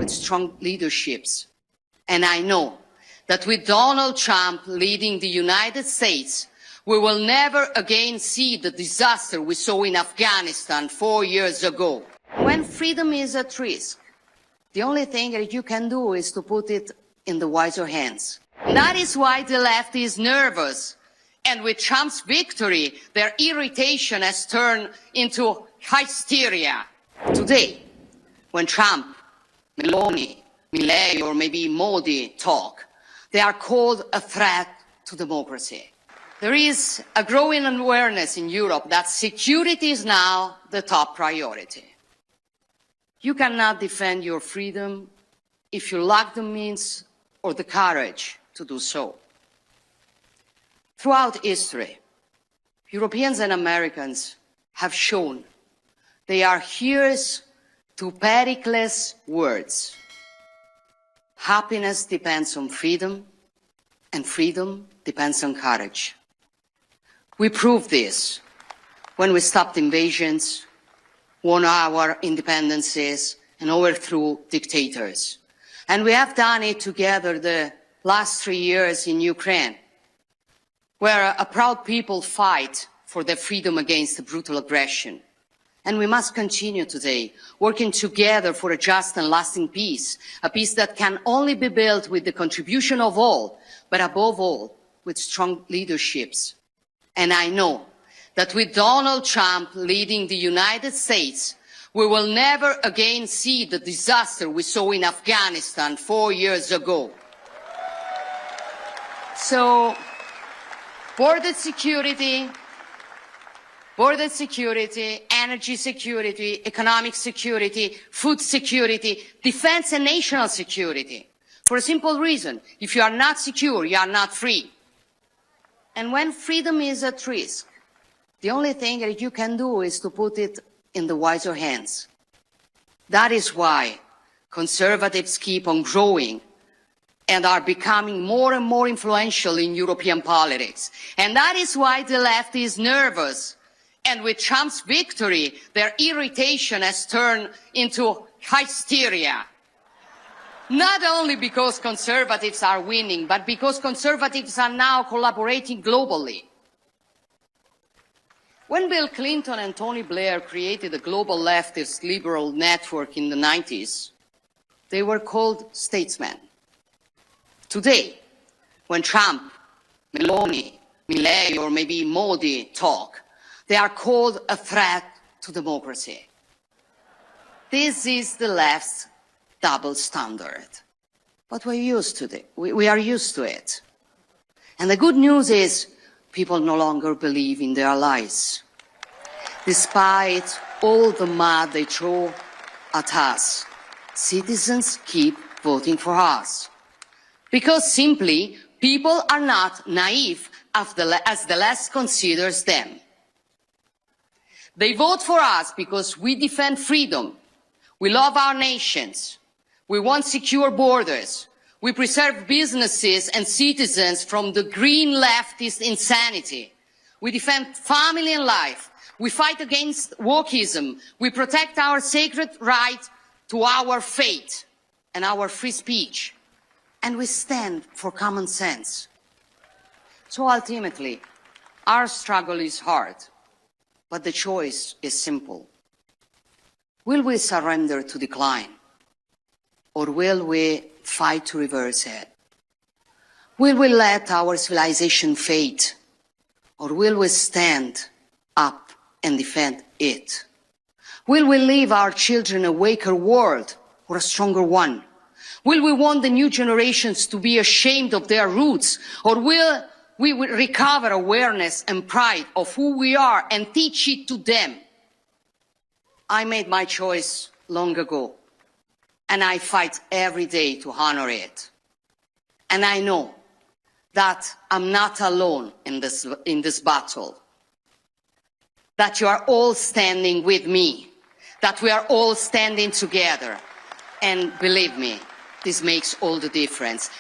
with strong leaderships. And I know that with Donald Trump leading the United States, we will never again see the disaster we saw in Afghanistan 4 years ago. When freedom is at risk, the only thing that you can do is to put it in the wiser hands. That is why the left is nervous. And with Trump's victory, their irritation has turned into hysteria. Today, when Trump, Meloni, Milei, or maybe Modi talk, they are called a threat to democracy. There is a growing awareness in Europe that security is now the top priority. You cannot defend your freedom if you lack the means or the courage to do so. Throughout history, Europeans and Americans have shown they are hearers to Pericles' words. Happiness depends on freedom, and freedom depends on courage. We proved this when we stopped invasions, won our independences, and overthrew dictators. And we have done it together the last 3 years in Ukraine, where a proud people fight for their freedom against the brutal aggression. And we must continue today, working together for a just and lasting peace, a peace that can only be built with the contribution of all, but above all, with strong leaderships. And I know that with Donald Trump leading the United States, we will never again see the disaster we saw in Afghanistan 4 years ago. So, border security, energy security, economic security, food security, defense and national security. For a simple reason, if you are not secure, you are not free. And when freedom is at risk, the only thing that you can do is to put it in the wiser hands. That is why conservatives keep on growing and are becoming more and more influential in European politics. And that is why the left is nervous. And with Trump's victory, their irritation has turned into hysteria. Not only because conservatives are winning, but because conservatives are now collaborating globally. When Bill Clinton and Tony Blair created the global leftist liberal network in the 90s, they were called statesmen. Today, when Trump, Meloni, Milei, or maybe Modi talk, they are called a threat to democracy. This is the left's double standard. But we're used to it. We are used to it. And the good news is people no longer believe in their lies. Despite all the mud they throw at us, citizens keep voting for us. Because simply, people are not naive as the left considers them. They vote for us because we defend freedom. We love our nations. We want secure borders. We preserve businesses and citizens from the green leftist insanity. We defend family and life. We fight against wokeism. We protect our sacred right to our faith and our free speech. And we stand for common sense. So ultimately, our struggle is hard, but the choice is simple. Will we surrender to decline? Or will we fight to reverse it? Will we let our civilization fade? Or will we stand up and defend it? Will we leave our children a weaker world or a stronger one? Will we want the new generations to be ashamed of their roots? Or will we recover awareness and pride of who we are and teach it to them? I made my choice long ago, and I fight every day to honor it. And I know that I'm not alone in this battle, that you are all standing with me, that we are all standing together. And believe me, this makes all the difference.